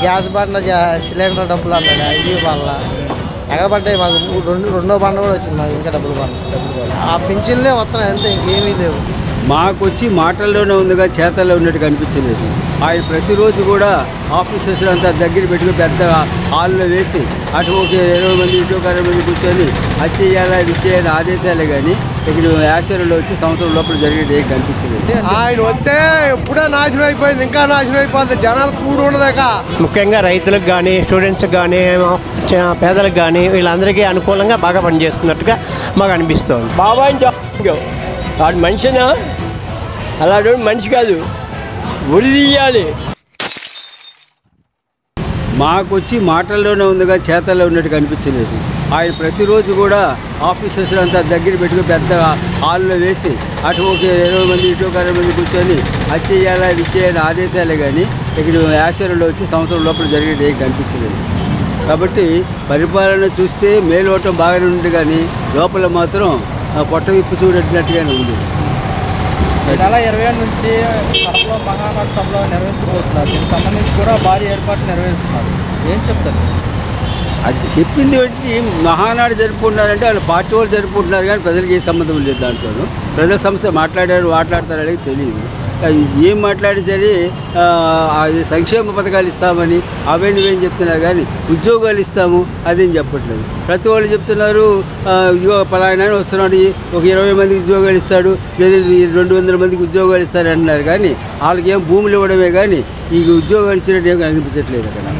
Gas బండ cylinder డబ్బులు అన్నాడు ఇది వల్ల ఎక్కడ పడ్డాయి మాకు రెండో బండ కూడా వచ్చింది మాకు ఇంకా డబ్బులు ఆ పింఛన్లే వస్తున్నాయి అంతే ఇంకేమీ లేవు మాకు వచ్చి మాటల్లోనే ఉందిగా చేతల్లో ఉన్నట్టు కనిపించలేదు ఆయన ప్రతిరోజు కూడా ఆఫీసర్స్ అంతా దగ్గర పెట్టుకుని పెద్ద హాల్లో వేసి అటు ఒక 20 మంది ఇటు ఒక 60 మంది కూర్చొని అది చేయాలా ఇది చేయాలి ఆదేశాలే కానీ ఇక్కడ యాక్సిడెంట్లో వచ్చి సంవత్సరం లోపల జరిగేది ఏం కనిపించలేదు ఆయన వస్తే ఎప్పుడో నాశనం అయిపోయింది ఇంకా నాశనం అయిపోతుంది జనాలు కూడి ఉండదాక ముఖ్యంగా రైతులకు కానీ స్టూడెంట్స్కి కానీ పేదలకు కానీ వీళ్ళందరికీ అనుకూలంగా బాగా పనిచేస్తున్నట్టుగా మాకు అనిపిస్తుంది. బాబాయ్ వాడు మనిషినా అలాంటి మనిషి కాదు ఉరి తీయాలి. మాకు వచ్చి మాటల్లోనే ఉందిగా చేతల్లో ఉన్నట్టు కనిపించలేదు ఆయన ప్రతిరోజు కూడా ఆఫీసర్స్ అంతా దగ్గర పెట్టుకుని పెద్ద హాల్లో వేసి అటు ఒక 20 మంది ఇటు ఒక 60 మంది కూర్చొని అది చేయాలా ఇది చేయాలి ఆదేశాలే కానీ ఇక్కడ యాక్సిడెంట్లో వచ్చి సంవత్సరం లోపల జరిగేది ఏం కనిపించలేదు కాబట్టి పరిపాలన చూస్తే మేలోటం బాగానే ఉంది కానీ లోపల మాత్రం పొట్ట విప్పు చూడట్టినట్టుగానే ఉంది. ఈ నెల 27 నుంచి కడపలో మహానాడు సభలో నిర్వహించబోతున్నారు. దీనికి సంబంధించి కూడా భారీ ఏర్పాట్లు నిర్వహిస్తున్నారు. ఏం చెప్తారు? అది చెప్పింది బట్టి మహానాడు జరుపుకుంటున్నారంటే వాళ్ళు పార్టీ వాళ్ళు జరుపుకుంటున్నారు కానీ ప్రజలకు ఏ సంబంధం లేదు దాంట్లో ప్రజల సమస్య మాట్లాడతారు అనేది తెలియదు ఏం మాట్లాడి సరే అది సంక్షేమ పథకాలు ఇస్తామని అవే నువ్వేం చెప్తున్నారు కానీ ఉద్యోగాలు ఇస్తాము అదేం చెప్పట్లేదు ప్రతి వాళ్ళు చెప్తున్నారు ఇగో పలానా వస్తున్నాడు ఒక 20 మందికి ఉద్యోగాలు ఇస్తాడు లేదా 200 మందికి ఉద్యోగాలు ఇస్తారు అంటున్నారు కానీ వాళ్ళకి ఏం భూములు ఇవ్వడమే కానీ ఈ ఉద్యోగాలు ఇచ్చినట్టు ఏం అనిపించట్లేదు అక్కడ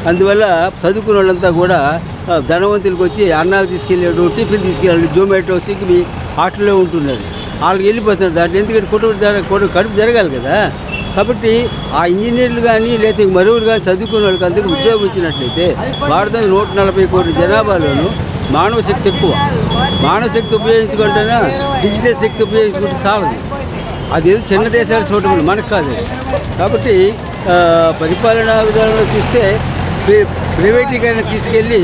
అందువల్ల చదువుకున్న వాళ్ళంతా కూడా ధనవంతులకు వచ్చి అన్నాలు తీసుకెళ్ళాడు టిఫిన్ తీసుకెళ్ళాడు జొమాటో స్విగ్గీ ఆటోలో ఉంటున్నారు వాళ్ళకి వెళ్ళిపోతున్నారు దాంట్లో ఎందుకంటే కడుపు జరగాలి కదా కాబట్టి ఆ ఇంజనీర్లు కానీ లేదా మరొకరు కానీ చదువుకున్న వాళ్ళకి అందరికీ ఉద్యోగం ఇచ్చినట్లయితే భారతదేశం 140 కోట్ల జనాభాలోనూ మానవ శక్తి ఎక్కువ మానవ శక్తి ఉపయోగించుకుంటేనే డిజిటల్ శక్తి ఉపయోగించుకుంటే చాలదు అది ఏదో చిన్న దేశాలు చూడడం మనకు కాదు కాబట్టి పరిపాలనా విధానంలో చూస్తే ప్రైవేటీకరణ తీసుకెళ్ళి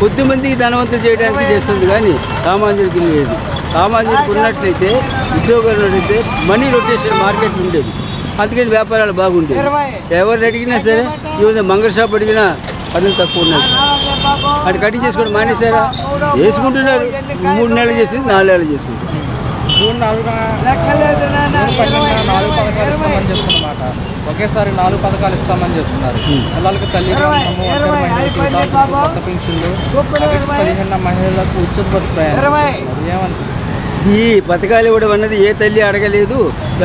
కొద్దిమందికి ధనవంతులు చేయడానికి చేస్తుంది కానీ సామాన్యుడికి లేదు సామాన్యుడికి ఉన్నట్లయితే ఉద్యోగాలు ఉన్నట్లయితే మనీ రొటేషన్ మార్కెట్ ఉండేది అందుకని వ్యాపారాలు బాగుండేది ఎవరిని అడిగినా సరే ఈవెన్ మంగళ షాప్ అడిగినా పనులు తక్కువ ఉన్నాయి సార్ అది కటింగ్ చేసుకోవడం మానేశారా వేసుకుంటున్నారు 3 నెలలు చేసి 4 నెలలు చేసుకుంటారు జూన్ 4న 4 పథకాలు ఇస్తామని చెప్తున్నమాట ఒకేసారి 4 పథకాలు ఇస్తామని చెప్తున్నారు పిల్లలకు తల్లి కొత్త పింఛన్లు 15 మహిళలకు ఉచిత బస్సు ప్రయాణం ఏమనుకుంటున్నారు ఈ పథకాలు ఇవ్వడం అన్నది ఏ తల్లి అడగలేదు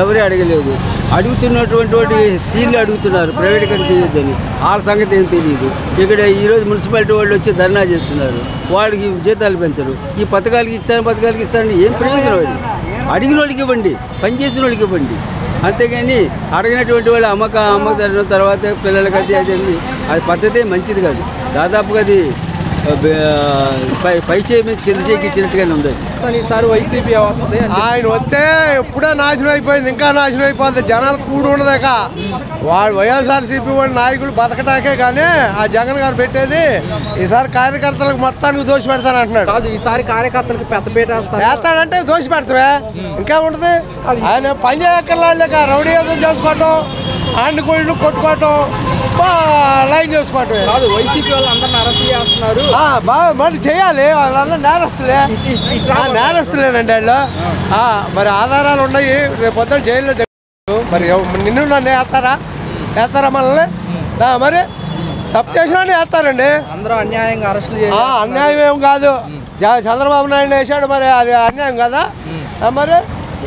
ఎవరే అడగలేదు అడుగుతున్నటువంటి స్త్రీలు అడుగుతున్నారు ప్రైవేటీకరణ చేయొద్దని వాళ్ళ సంగతి ఏం తెలియదు ఇక్కడ ఈరోజు మున్సిపాలిటీ వాళ్ళు వచ్చి ధర్నా చేస్తున్నారు వాళ్ళకి జీతాలు పెంచరు ఈ పథకాలకి ఇస్తారని ఏం ప్రయోజనం అది అడిగిన వాళ్ళకి ఇవ్వండి పనిచేసిన వాళ్ళకి ఇవ్వండి అంతేగాని అడిగినటువంటి వాళ్ళు అమ్మక తర్వాత పిల్లలకి అది పద్ధతే మంచిది కాదు దాదాపుగా అది పై చేయించి కింద చేకి ఇచ్చినట్టుగానే ఉంది ఈసారి వైసీపీ వస్తుంది ఆయన వస్తే ఎప్పుడో నాశనం అయిపోయింది ఇంకా నాశనం అయిపోతుంది జనాలు కూడి ఉండదాక వాడు వైఎస్ఆర్సీపీ వాడి నాయకులు బతకటాకే కానీ ఆ జగన్ గారు పెట్టేది ఈసారి కార్యకర్తలకు మొత్తానికి దోషి పెడతాను అంటున్నాడు ఈసారి కార్యకర్తలకు పెద్దపేట వేస్తాడంటే దోషి పెడతావే ఇంకా ఉంటుంది ఆయన పని చేయక్కర్లేక రౌడీయుద్ధం చేసుకోవటం ఆండుకోళ్ళు కొట్టుకోవటం లైన్ చేసుకోవటం వైసీపీ వాళ్ళు అందరిని అరెస్ట్ చేస్తున్నారు బాగా మరి చేయాలి వాళ్ళందరూ నేరస్తులేనండి వాళ్ళు మరి ఆధారాలు ఉన్నాయి రేపు పొద్దున జైల్లో మరి నిన్ను నన్ను వేస్తారా మనల్ని మరి తప్పు చేసినా వేస్తారండి అందరూ అన్యాయంగా అరెస్టులు అన్యాయం ఏం కాదు చంద్రబాబు నాయుడు వేసాడు మరి అది అన్యాయం కదా మరి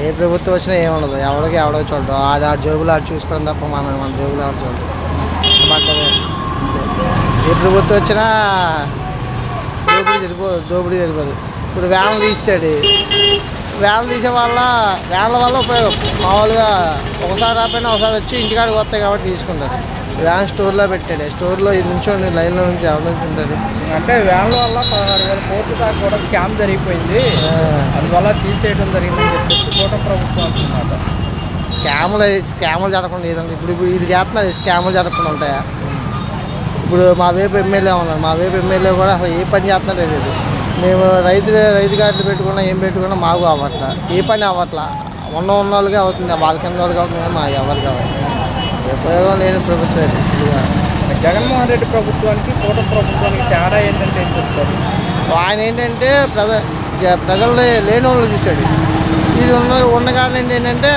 ఏ ప్రభుత్వం వచ్చినా ఏముండదు ఎవడో చూడడం ఆ జోబులు ఆడు చూసుకోవడం తప్ప మన జోబులు ఎవరు చూడడం ఇష్టపడ్డదే ఏ ప్రభుత్వం వచ్చినా దోపిడీ జరిపోదు ఇప్పుడు వ్యాన్లు తీసాడు వ్యాన్లు తీసే వ్యాన్ల వల్ల ఉపయోగం మామూలుగా ఒకసారి రాకపోయినా ఒకసారి వచ్చి ఇంటికాడికి వస్తాయి కాబట్టి తీసుకుంటారు వ్యాన్ స్టోర్లో పెట్టాడు స్టోర్లో నుంచోండి లైన్లో నుంచి ఎవరి నుంచి ఉంటుంది అంటే వ్యాన్ల వల్ల 16,000 కోట్ల దాకా కూడా స్కామ్ జరిగిపోయింది అందువల్ల తీసేయడం జరిగిందని చెప్పేసి కూటమి ప్రభుత్వం అంటున్నమాట స్కాములు జరగకుండా ఏదంటే ఇప్పుడు ఇది చేస్తున్నారు స్కాములు జరగకుండా ఉంటాయా ఇప్పుడు మా వైపు ఎమ్మెల్యే ఉన్నారు మా వైపు ఎమ్మెల్యే కూడా అసలు ఏ పని చేస్తున్నారో తెలియదు మేము రైతు గార్డులు పెట్టుకున్నా ఏం పెట్టుకున్నా మాకు అవ్వట్లా ఏ పని అవ్వట్లా ఉన్న వాళ్ళకే అవుతుంది వాళ్ళ కింద వాళ్ళకి అవుతుంది కానీ మాకు ఎవరికి అవ్వట్లేదు ఉపయోగం లేని ప్రభుత్వం జగన్మోహన్ రెడ్డి ప్రభుత్వానికి కూటమి ప్రభుత్వానికి తేడా ఏంటంటే ఏం చెప్తారు? ఆయన ఏంటంటే ప్రజల్ని లేని వాళ్ళు చూశాడు. ఇది ఉన్న కారణం ఏంటంటే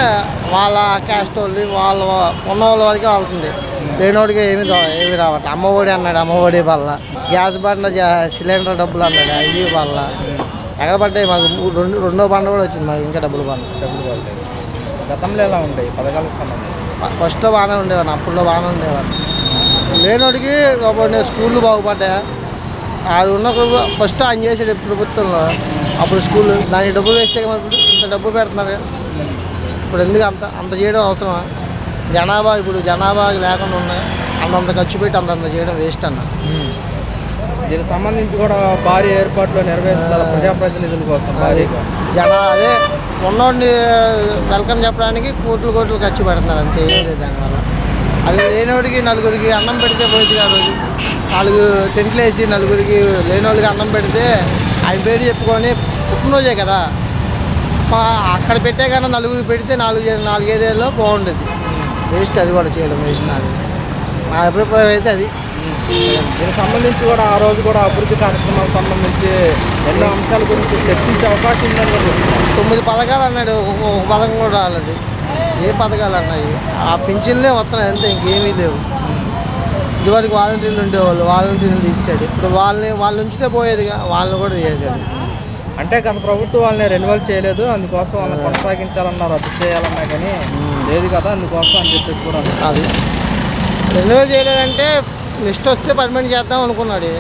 వాళ్ళ క్యాస్ట్ వాళ్ళు ఉన్న వాళ్ళ వరకే వెళ్తుంది. లేనివాడికి ఏమి రావట్లేదు. అమ్మఒడి అన్నాడు, అమ్మఒడి వల్ల గ్యాస్ బండ సిలిండర్ డబ్బులు అన్నాడు, అవి వల్ల ఎక్కడ పడ్డాయి. మాకు రెండో బండ కూడా వచ్చింది, మాకు ఇంకా డబ్బులు పడలేదు. గతంలో ఎలా ఉంటాయి పథకాలకు సంబంధించి? ఫస్ట్లో బాగానే ఉండేవాడిని, అప్పుడులో బాగానే ఉండేవాడిని. లేనివాడికి స్కూళ్ళు బాగుపడ్డాయి. అది ఉన్న ఫస్ట్ ఆయన చేసాడు ప్రభుత్వంలో, అప్పుడు స్కూల్ దానికి డబ్బులు వేస్తే మరి ఇంత డబ్బు పెడుతున్నారు. ఇప్పుడు ఎందుకు అంత చేయడం అవసరమా? జనాభా లేకుండా ఉన్నాయి, అంతంత ఖర్చు పెట్టి అంతంత చేయడం వేస్ట్ అన్న. దీనికి సంబంధించి కూడా భారీ ఏర్పాట్లు నిర్వహిస్తారు ప్రజాప్రతినిధుల కోసం. అదే ఉన్నోడిని వెల్కమ్ చెప్పడానికి కోట్లు ఖర్చు పెడుతున్నారు, అంతే. ఏం లేదు దానివల్ల. అది లేనివాడికి నలుగురికి అన్నం పెడితే పోయింది. ఆ రోజు 4 టెంట్లు వేసి నలుగురికి లేని వాళ్ళకి అన్నం పెడితే ఆయన పేరు చెప్పుకొని పుట్టినరోజే కదా, అక్కడ పెట్టే కన్నా నలుగురికి పెడితే 4 ఏరియాలో బాగుండేది. వేస్ట్ అది కూడా చేయడం వేస్ట్. నా అభిప్రాయం అయితే అది. దీనికి సంబంధించి కూడా ఆ రోజు కూడా అభివృద్ధి కార్యక్రమాలకు సంబంధించి ఎన్నో అంశాల గురించి చర్చించే అవకాశం ఉందని కూడా 9 పథకాలు అన్నాడు, ఒక పథకం కూడా రాలేదు. ఏ పథకాలు అన్నాయి? ఆ పింఛన్లే వస్తున్నాయి అంతే, ఇంకేమీ లేవు. ఇదివరకు వాలంటీర్లు ఉండేవాళ్ళు, వాలంటీర్లు తీసాడు. ఇప్పుడు వాళ్ళు ఉంచితే పోయేదిగా, వాళ్ళని కూడా తీసేసాడు. అంటే గత ప్రభుత్వం వాళ్ళని రెన్యువల్ చేయలేదు, అందుకోసం వాళ్ళని కొనసాగించాలన్నా రద్దు చేయాలన్నా కానీ లేదు కదా, అందుకోసం అని చెప్పేసి కూడా అది రెన్యువల్ చేయలేదంటే నెక్స్ట్ వస్తే పర్మనెంట్ చేద్దాం అనుకున్నాడు.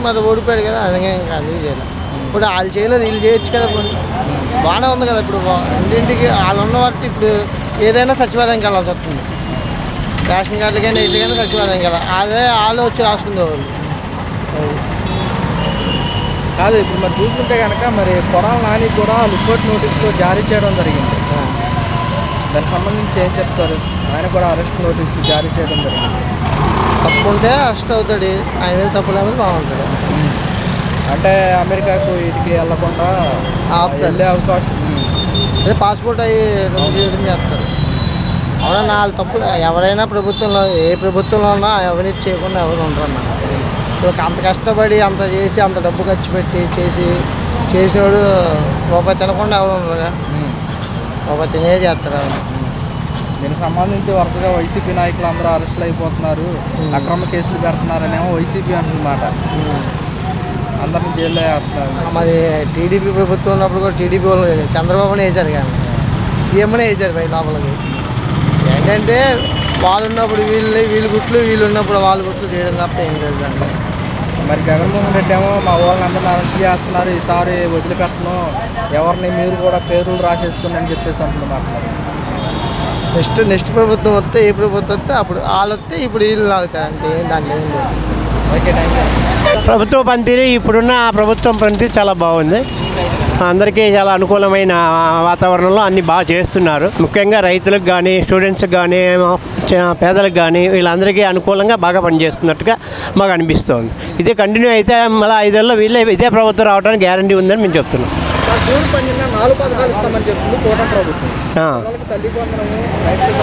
మరి ఓడిపోయాడు కదా, అందుకే ఇంకా అది చేయలేదు. ఇప్పుడు వాళ్ళు చేయలేదు, వీళ్ళు చేయొచ్చు కదా. ఇప్పుడు బాగానే ఉంది కదా. ఇప్పుడు ఇంటింటికి వాళ్ళు ఉన్న వారికి ఇప్పుడు ఏదైనా సచివాలయంకి వెళ్ళాల్సి వస్తుంది. రేషన్ కార్డులకైనా ఇట్లకైనా సచివాలయం కదా, అదే వాళ్ళు వచ్చి రాసుకునేవాళ్ళు కాదు. ఇప్పుడు మరి చూసుకుంటే కనుక మరి కొడాల నాని కూడా రిపోర్ట్ నోటీసులు జారీ చేయడం జరిగింది. దానికి సంబంధించి ఏం చెప్తారు? ఆయన కూడా అరెస్ట్ నోటీసులు జారీ చేయడం జరిగింది. తప్పు ఉంటే అరెస్ట్ అవుతాడు, ఆయన మీద తప్పు లేకపోతే బాగుంటాడు. అంటే అమెరికాకు వీటికి వెళ్ళకుండా వెళ్ళే అవకాశం. అదే పాస్పోర్ట్ అవి రద్దు చేయడం చేస్తారు. అవునా, వాళ్ళు తప్పు. ఎవరైనా ప్రభుత్వంలో, ఏ ప్రభుత్వంలో ఉన్నా అవినీతి చేయకుండా ఎవరు ఉంటారన్న. ఇప్పుడు అంత కష్టపడి అంత చేసి అంత డబ్బు ఖర్చు పెట్టి చేసినోడు రూపాయి తినకుండా ఎవరు ఉండరుగా, రూపాయి తినే చేస్తారు. దీనికి సంబంధించి వరుసగా వైసీపీ నాయకులు అందరూ అరెస్టులు అయిపోతున్నారు, అక్రమ కేసులు పెడుతున్నారనేమో వైసీపీ అంటున్నమాట. అందరిని జైల్లో వేస్తున్నారు. మరి టీడీపీ ప్రభుత్వం ఉన్నప్పుడు కూడా టీడీపీ వాళ్ళు చంద్రబాబునే వేశారు, కానీ సీఎంనే వేశారు పై లోపలికి. ఏంటంటే వాళ్ళు ఉన్నప్పుడు వీళ్ళు గుట్లు, వీళ్ళు ఉన్నప్పుడు వాళ్ళ గుట్లు చేయడం తప్ప ఏం లేదు దాంట్లో. మరి జగన్మోహన్ రెడ్డి ఏమో మా వాళ్ళని అందరినీ అరెస్ట్ చేస్తున్నారు, ఈసారి వదిలిపెట్టను, ఎవరిని మీరు కూడా పేర్లు రాసేస్తుందని చెప్పేసి అంటున్నారు. నెక్స్ట్ ప్రభుత్వం వస్తే, ఏ ప్రభుత్వం వస్తే అప్పుడు వాళ్ళు వస్తే ఇప్పుడు వీళ్ళు లాగుతారు, అంతే. దాంట్లో ఏం లేదు. Okay, thank you. ప్రభుత్వ పనితీరు ఇప్పుడున్న ప్రభుత్వం పనితీరు చాలా బాగుంది. అందరికీ చాలా అనుకూలమైన వాతావరణంలో అన్నీ బాగా చేస్తున్నారు. ముఖ్యంగా రైతులకు కానీ, స్టూడెంట్స్కి కానీ, పేదలకు కానీ వీళ్ళందరికీ అనుకూలంగా బాగా పనిచేస్తున్నట్టుగా మాకు అనిపిస్తుంది. ఇదే కంటిన్యూ అయితే మళ్ళీ 5 ఏళ్ళలో వీళ్ళే ఇదే ప్రభుత్వం రావడానికి గ్యారంటీ ఉందని మేము చెప్తున్నాం. జూన్ 12న 4 పథకాలు ఇస్తామని చెప్తుంది కూటమి ప్రభుత్వం. పిల్లలకి తల్లి వందనము,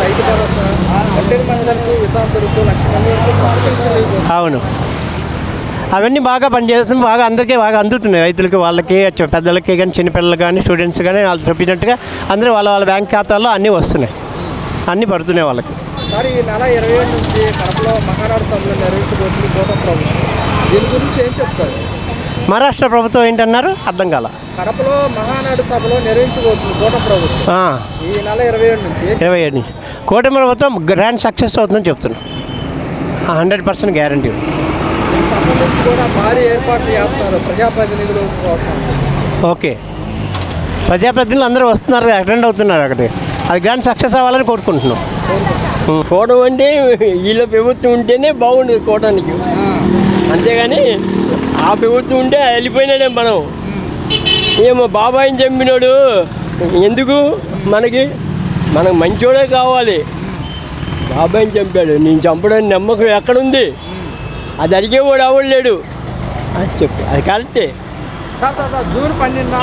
రైతు భరోసా, ఒంటరి మహిళలకు వితంతులకు 1 లక్ష మంది వరకు. అవును, అవన్నీ బాగా పనిచేస్తుంది. బాగా అందరికీ బాగా అందుతున్నాయి. రైతులకి, వాళ్ళకి, పెద్దలకి కానీ, చిన్నపిల్లలు కానీ, స్టూడెంట్స్ కానీ వాళ్ళు చెప్పినట్టుగా అందరూ వాళ్ళ బ్యాంక్ ఖాతాల్లో అన్నీ వస్తున్నాయి, అన్నీ పడుతున్నాయి వాళ్ళకి. సార్, ఈ నెల 27 నుంచి కడపలో మహానాడు సభలు నిర్వహించబోతుంది కూటమి ప్రభుత్వం. దీని గురించి ఏం చెప్తారు? మహారాష్ట్ర ప్రభుత్వం ఏంటన్నారు? అర్థం కాల. కడపలో మహానాడు సభలో నిర్వహించబోతుంది కూటమి ప్రభుత్వం ఈ నెల 27 నుంచి. కూటమి ప్రభుత్వం గ్రాండ్ సక్సెస్ అవుతుందని చెప్తున్నాం. 100% గ్యారంటీ. దీనికి సంబంధించి కూడా భారీ ఏర్పాట్లు చేస్తున్నారు ప్రజాప్రతినిధులు కోసం. ఓకే, ప్రజాప్రతినిధులు అందరూ వస్తున్నారు, అటెండ్ అవుతున్నారు అక్కడికి. అది గ్రాండ్ సక్సెస్ అవ్వాలని కోరుకుంటున్నాం. కూటమి అంటే వీళ్ళ ప్రభుత్వం ఉంటేనే బాగుండేది కూటానికి, అంతేగాని ఆ ప్రభుత్వం ఉంటే వెళ్ళిపోయినాడే మనం. ఏమో బాబాయిని చంపినాడు ఎందుకు? మనకు మంచోడే కావాలి. బాబాయిని చంపాడు, నేను చంపడానికి నమ్మకం ఎక్కడుంది? అది అడిగేవాడు ఎవడు లేడు అని చెప్పి, అది కరెక్టే. జూన్ 12న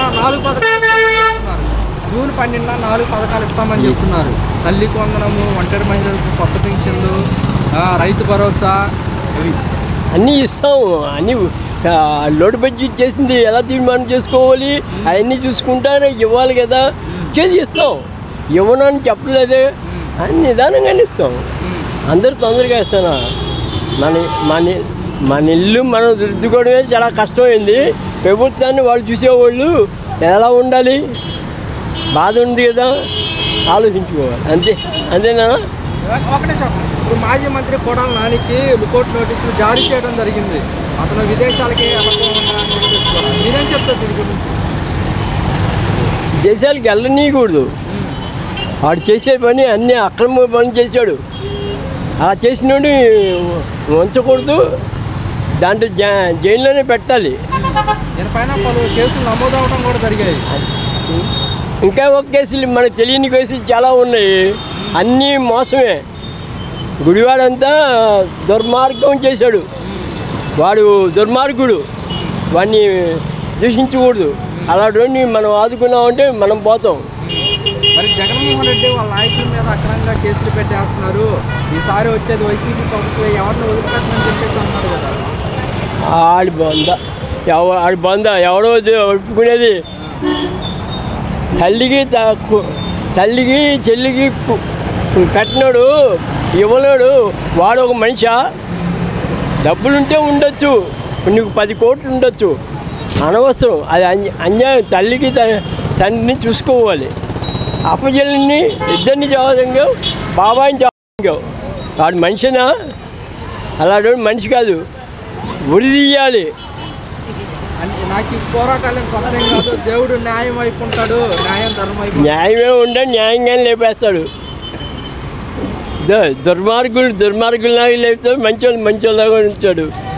4 పథకాలు ఇస్తామని చెప్తున్నారు. తల్లి వందనము, ఒంటరి మహిళలకు కొత్త పెన్షన్లు, రైతు భరోసా, అన్నీ ఇస్తాం, అన్నీ లోటు బడ్జెట్ చేసింది ఎలా తీర్మానం చేసుకోవాలి అవన్నీ చూసుకుంటారు, ఇవ్వాలి కదా, చేసి ఇస్తాం. ఇవ్వనని చెప్పలేదే, అని నిదానంగానే ఇస్తాం. అందరూ తొందరగా ఇస్తానా? మన మన మన ఇల్లు మనం దిద్దుకోవడమే చాలా కష్టమైంది. ప్రభుత్వాన్ని వాళ్ళు చూసేవాళ్ళు ఎలా ఉండాలి, బాధ ఉంది కదా, ఆలోచించుకోవాలి. అంతేనా? ఒకటే చెప్పండి, ఇప్పుడు మాజీ మంత్రి కొడాల నానికి లుకౌట్ నోటీసులు జారీ చేయడం జరిగింది. అతను విదేశాలకి మీరేం చెప్తారు దీని గురించి? దేశాలకు వెళ్ళనీయకూడదు. వాడు చేసే పని అన్నీ అక్రమ పని చేశాడు. అలా చేసినోడు ఉంచకూడదు, దాంట్లో జైల్లోనే పెట్టాలి. దీనిపైన పలు కేసులు నమోదు అవడం కూడా జరిగాయి. ఇంకా ఒక కేసులు మనకు తెలియని కేసులు చాలా ఉన్నాయి, అన్నీ మోసమే. గుడివాడంతా దుర్మార్గం చేశాడు, వాడు దుర్మార్గుడు, వాడిని దూషించకూడదు. అలాంటి మనం ఆదుకున్నామంటే మనం పోతాం. మరి జగన్మోహన్ రెడ్డి వాళ్ళ నాయకుల మీద అక్రమంగా కేసులు పెట్టేస్తున్నారు, ఈసారి వచ్చేది వైసీపీ ప్రభుత్వం, ఎవరిని వదిలిపెట్టమని చెప్పేసి అన్నారు కదా. ఆడి బంద ఎవడో ఒప్పుకునేది? తల్లికి చెల్లికి పెట్టినాడు, ఇవ్వలేడు, వాడు ఒక మనిషా? డబ్బులుంటే ఉండొచ్చు, నీకు 10 కోట్లు ఉండొచ్చు, అనవసరం. అది అన్యాయం. తల్లికి తండ్రిని చూసుకోవాలి, అప్పచెల్లిని ఇద్దరిని చదవంగా, బాబాయిని చదవంగా. వాడు మనిషినా? అలాంటి మనిషి కాదు, ఉరి తీయాలి. నాకు ఈ పోరాటాలు కొత్త కాదు, దేవుడు న్యాయం వైపు ఉంటాడు, న్యాయమే ఉంటే న్యాయంగానే లేపేస్తాడు. దుర్మార్గులాగా లేపుతాడు, మంచోళ్ళలాగా ఉంచాడు.